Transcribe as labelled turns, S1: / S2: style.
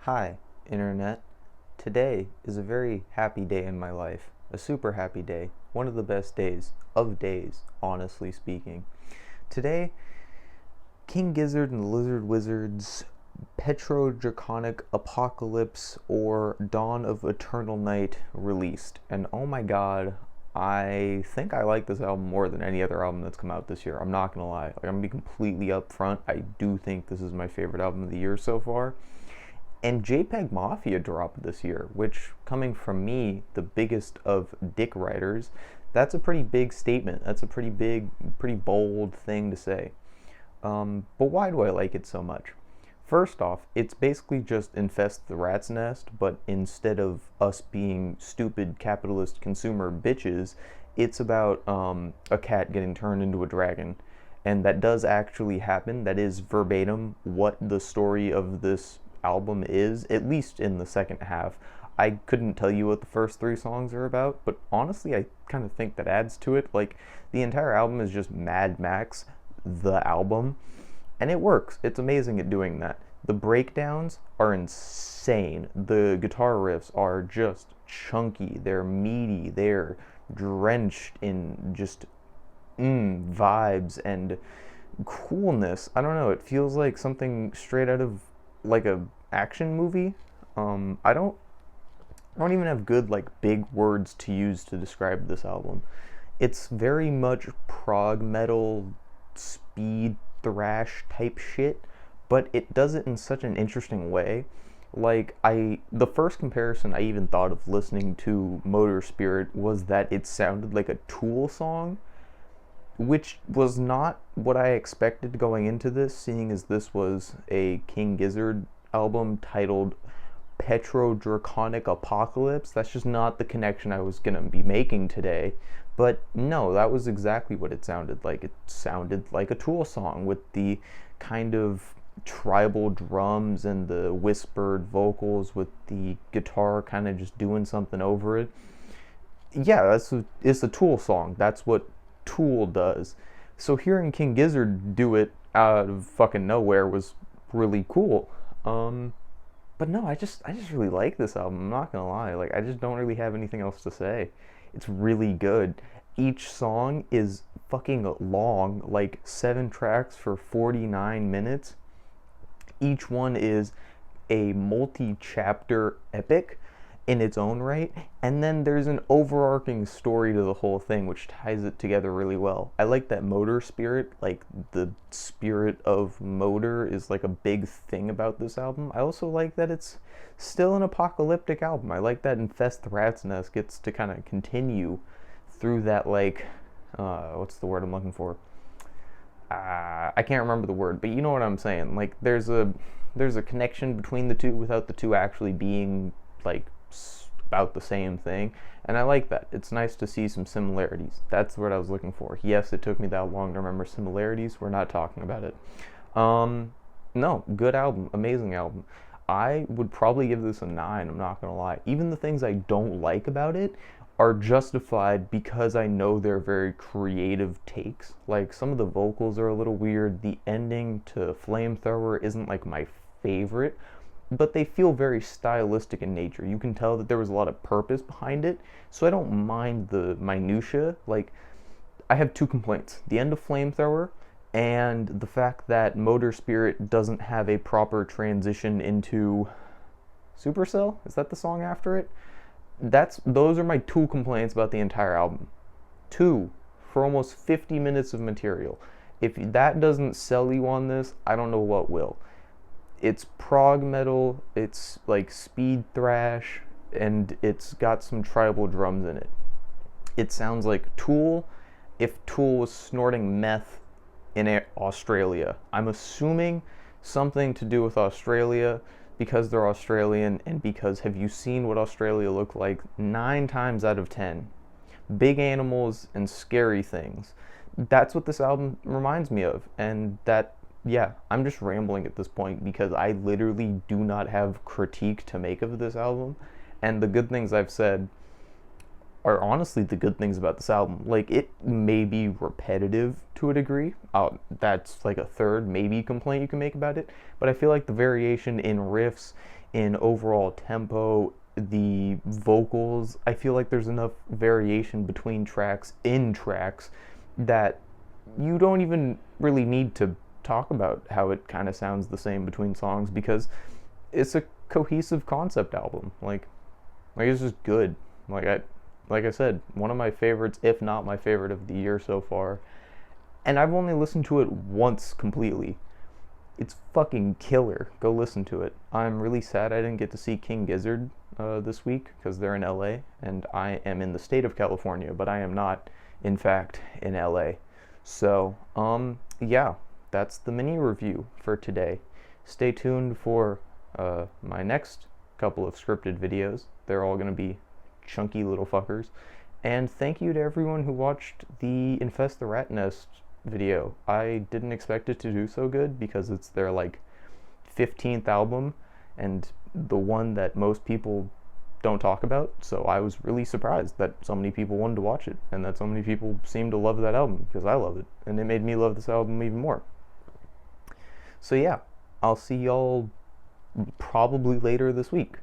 S1: Hi, Internet. Today is a very happy day in my life. A super happy day. One of the best days of days, honestly speaking. Today, King Gizzard and the Lizard Wizard's PetroDragonic Apocalypse or Dawn of Eternal Night released. And oh my god, I think I like this album more than any other album that's come out this year. I'm not gonna lie. I'm gonna be completely upfront. I do think this is my favorite album of the year so far. And JPEG Mafia dropped this year, which, coming from me, the biggest of dick writers, that's a pretty big statement. That's a pretty big, pretty bold thing to say. But why do I like it so much? First off, it's basically just Infest the Rat's Nest, but instead of us being stupid capitalist consumer bitches, it's about a cat getting turned into a dragon. And that does actually happen. That is verbatim what the story of this album is, at least in the second half. I couldn't tell you what the first three songs are about, but honestly, I kind of think that adds to it. Like, the entire album is just Mad Max, the album, and it works. It's amazing at doing that. The breakdowns are insane. The guitar riffs are just chunky, they're meaty, they're drenched in just vibes and coolness. I don't know, it feels like something straight out of like a action movie. I don't even have good like big words to use to describe this album. It's very much prog metal, speed thrash type shit, but it does it in such an interesting way. Like, the first comparison I even thought of listening to Motor Spirit was that it sounded like a Tool song, which was not what I expected going into this, seeing as this was a King Gizzard album titled PetroDragonic Apocalypse. That's just not the connection I was gonna be making today. But no, that was exactly what it sounded like. It sounded like a Tool song with the kind of tribal drums and the whispered vocals with the guitar kind of just doing something over it. Yeah, it's a Tool song. That's what Tool does. So hearing King Gizzard do it out of fucking nowhere was really cool. But no, I just really like this album. I'm not gonna lie. Like, I just don't really have anything else to say. It's really good. Each song is fucking long, like 7 tracks for 49 minutes. Each one is a multi-chapter epic in its own right, and then there's an overarching story to the whole thing which ties it together really well. I like that Motor Spirit, like the spirit of Motor, is like a big thing about this album. I also like that it's still an apocalyptic album. I like that Infest the Rat's Nest gets to kind of continue through that, like, what's the word I'm looking for? I can't remember the word, but you know what I'm saying. Like, there's a connection between the two without the two actually being like about the same thing, and I like that. It's nice to see some similarities. That's what I was looking for. Yes, it took me that long to remember similarities. We're not talking about it. No, good album, amazing album. I would probably give this a 9, I'm not gonna lie. Even the things I don't like about it are justified because I know they're very creative takes. Like, some of the vocals are a little weird. The ending to Flamethrower isn't like my favorite, but they feel very stylistic in nature. You can tell that there was a lot of purpose behind it, so I don't mind the minutia. Like, I have two complaints: the end of Flamethrower and the fact that Motor Spirit doesn't have a proper transition into Supercell. Is that the song after it? Those are my two complaints about the entire album. Two for almost 50 minutes of material. If that doesn't sell you on this, I don't know what will. It's prog metal, it's like speed thrash, and it's got some tribal drums in it. It sounds like Tool if Tool was snorting meth in Australia. I'm assuming something to do with Australia because they're Australian, and because, have you seen what Australia looked like 9 times out of 10? Big animals and scary things. That's what this album reminds me of, and that, yeah, I'm just rambling at this point because I literally do not have critique to make of this album, and the good things I've said are honestly the good things about this album. Like, it may be repetitive to a degree. That's like a third maybe complaint you can make about it. But I feel like the variation in riffs, in overall tempo, the vocals. I feel like there's enough variation between tracks that you don't even really need to talk about how it kind of sounds the same between songs, because it's a cohesive concept album. Like it's just good. Like I said, one of my favorites, if not my favorite of the year so far. And I've only listened to it once completely. It's fucking killer. Go listen to it. I'm really sad I didn't get to see King Gizzard this week, because they're in LA and I am in the state of California, but I am not, in fact, in LA. So, yeah, that's the mini review for today. Stay tuned for my next couple of scripted videos. They're all going to be chunky little fuckers. And thank you to everyone who watched the Infest the Rat Nest video. I didn't expect it to do so good, because it's their like 15th album and the one that most people don't talk about. So I was really surprised that so many people wanted to watch it, and that so many people seemed to love that album, because I love it, and it made me love this album even more. So yeah, I'll see y'all probably later this week.